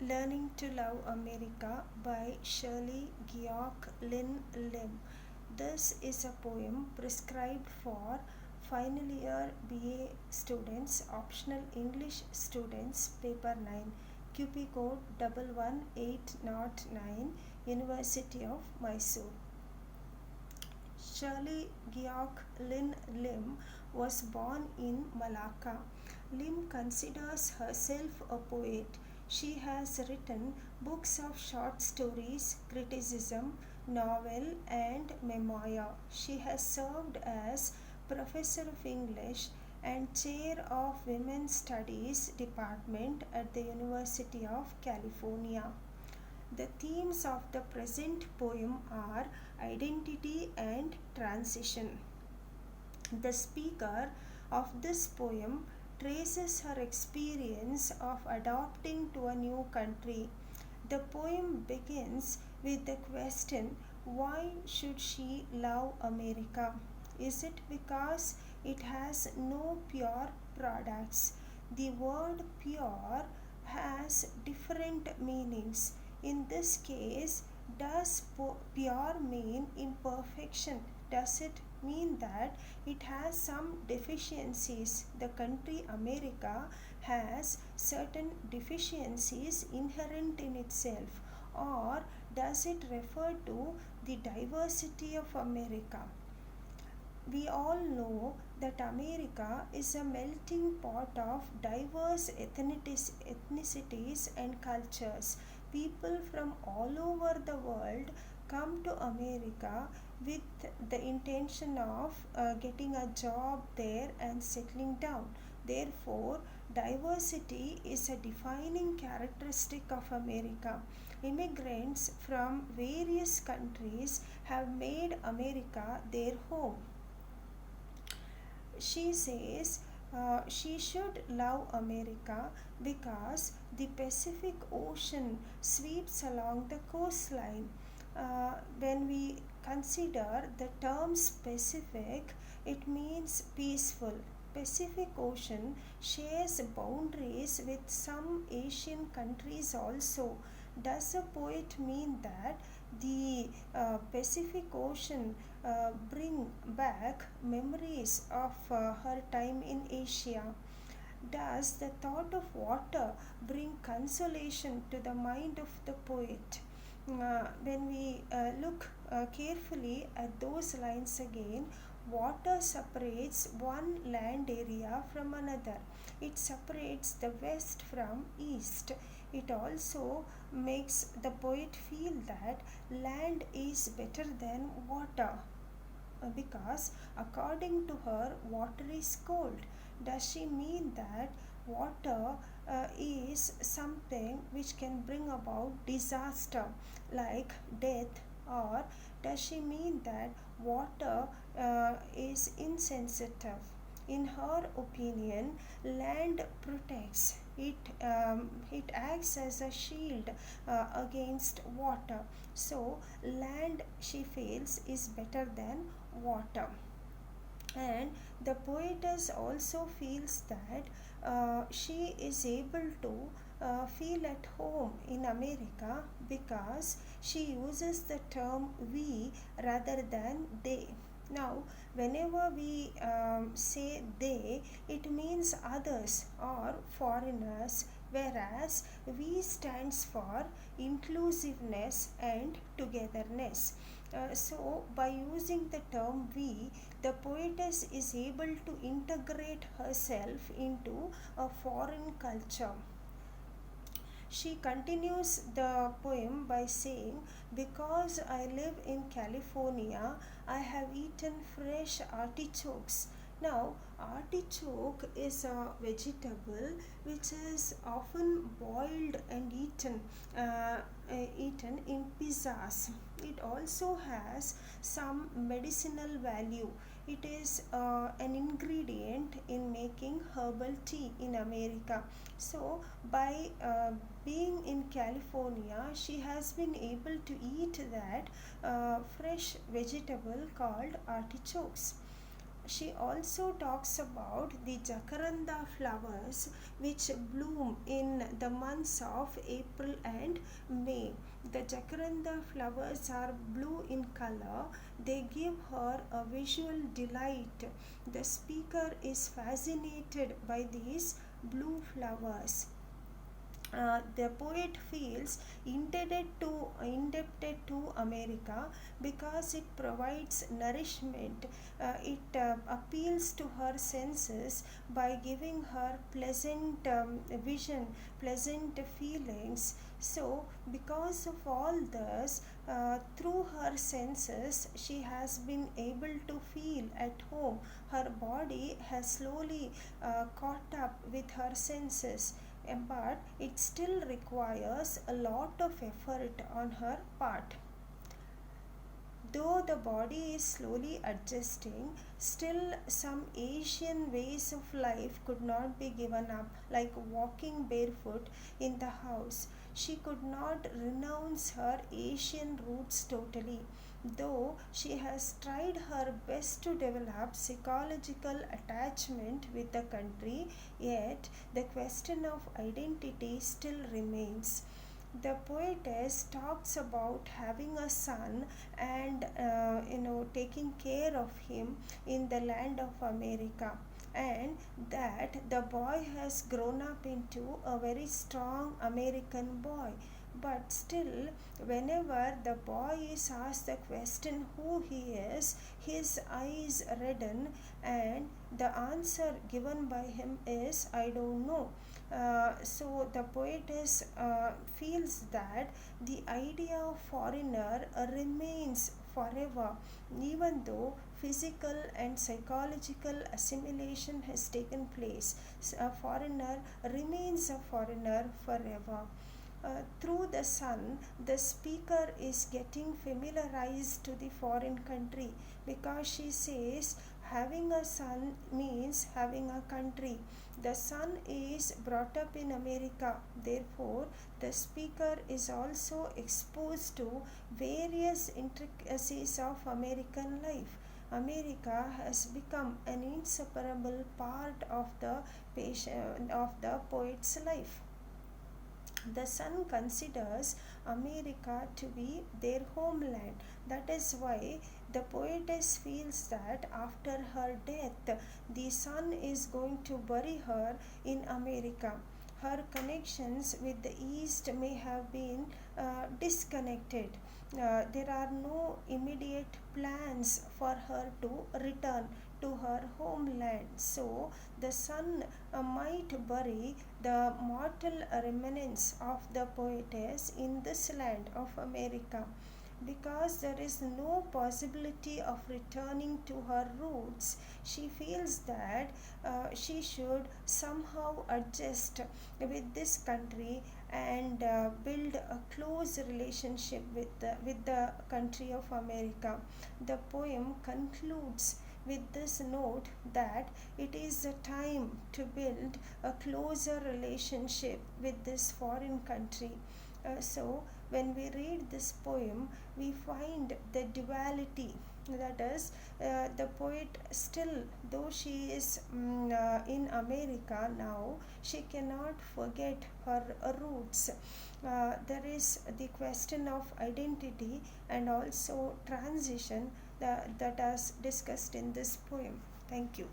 Learning to Love America by Shirley Georg Lynn Lim. This is a poem prescribed for final year BA students, optional English students, paper 9, QP code 11809, University of Mysore. Shirley Georg Lynn Lim was born in Malacca. Lim considers herself a poet. She has written books of short stories, criticism, novel, and memoir. She has served as professor of English and chair of Women's Studies Department at the University of California. The themes of the present poem are identity and transition. The speaker of this poem traces her experience of adopting to a new country. The poem begins with the question, why should she love America? Is it because it has no pure products? The word pure has different meanings. In this case, does pure mean imperfection? Does it mean that it has some deficiencies? The country America has certain deficiencies inherent in itself, or does it refer to the diversity of America? We all know that America is a melting pot of diverse ethnicities and cultures. People from all over the world come to America with the intention of getting a job there and settling down. Therefore, diversity is a defining characteristic of America. Immigrants from various countries have made America their home. She says she should love America because the Pacific Ocean sweeps along the coastline. When we consider the term Pacific, it means peaceful. Pacific Ocean shares boundaries with some Asian countries also. Does a poet mean that the Pacific Ocean bring back memories of her time in Asia? Does the thought of water bring consolation to the mind of the poet? When we look carefully at those lines again, water separates one land area from another. It separates the west from east. It also makes the poet feel that land is better than water because according to her water is cold. Does she mean that water is something which can bring about disaster like death, or does she mean that water is insensitive? In her opinion, land protects. It acts as a shield against water. So, land, she feels, is better than water. And the poetess also feels that she is able to feel at home in America because she uses the term we rather than they. Now, whenever we say they, it means others or foreigners, whereas we stands for inclusiveness and togetherness. So, by using the term we, the poetess is able to integrate herself into a foreign culture. She continues the poem by saying, because I live in California, I have eaten fresh artichokes. Now, artichoke is a vegetable which is often boiled and eaten in pizzas. It also has some medicinal value. It is an ingredient in making herbal tea in America. So, by being in California, she has been able to eat that fresh vegetable called artichokes. She also talks about the jacaranda flowers which bloom in the months of April and May. The jacaranda flowers are blue in color. They give her a visual delight. The speaker is fascinated by these blue flowers. The poet feels indebted to America because it provides nourishment. It appeals to her senses by giving her pleasant vision, pleasant feelings. So, because of all this, through her senses, she has been able to feel at home. Her body has slowly caught up with her senses, but it still requires a lot of effort on her part. Though the body is slowly adjusting, still some Asian ways of life could not be given up, like walking barefoot in the house. She could not renounce her Asian roots totally. Though she has tried her best to develop psychological attachment with the country, yet the question of identity still remains. The poetess talks about having a son and taking care of him in the land of America, and that the boy has grown up into a very strong American boy. But still, whenever the boy is asked the question who he is, his eyes redden, and the answer given by him is I don't know. So the poetess feels that the idea of foreigner remains forever, even though physical and psychological assimilation has taken place. A foreigner remains a foreigner forever. Through the son, the speaker is getting familiarized to the foreign country, because she says having a son means having a country. The son is brought up in America, therefore, the speaker is also exposed to various intricacies of American life. America has become an inseparable part of the poet's life. The son considers America to be their homeland. That is why the poetess feels that after her death, the son is going to bury her in America. Her connections with the East may have been disconnected. There are no immediate plans for her to return to her homeland. So, the son might bury the mortal remnants of the poetess in this land of America. Because there is no possibility of returning to her roots, she feels that she should somehow adjust with this country and build a close relationship with the country of America. The poem concludes with this note that it is a time to build a closer relationship with this foreign country. So, when we read this poem, we find the duality. That is, the poet still, though she is in America now, she cannot forget her roots. There is the question of identity and also transition that is discussed in this poem. Thank you.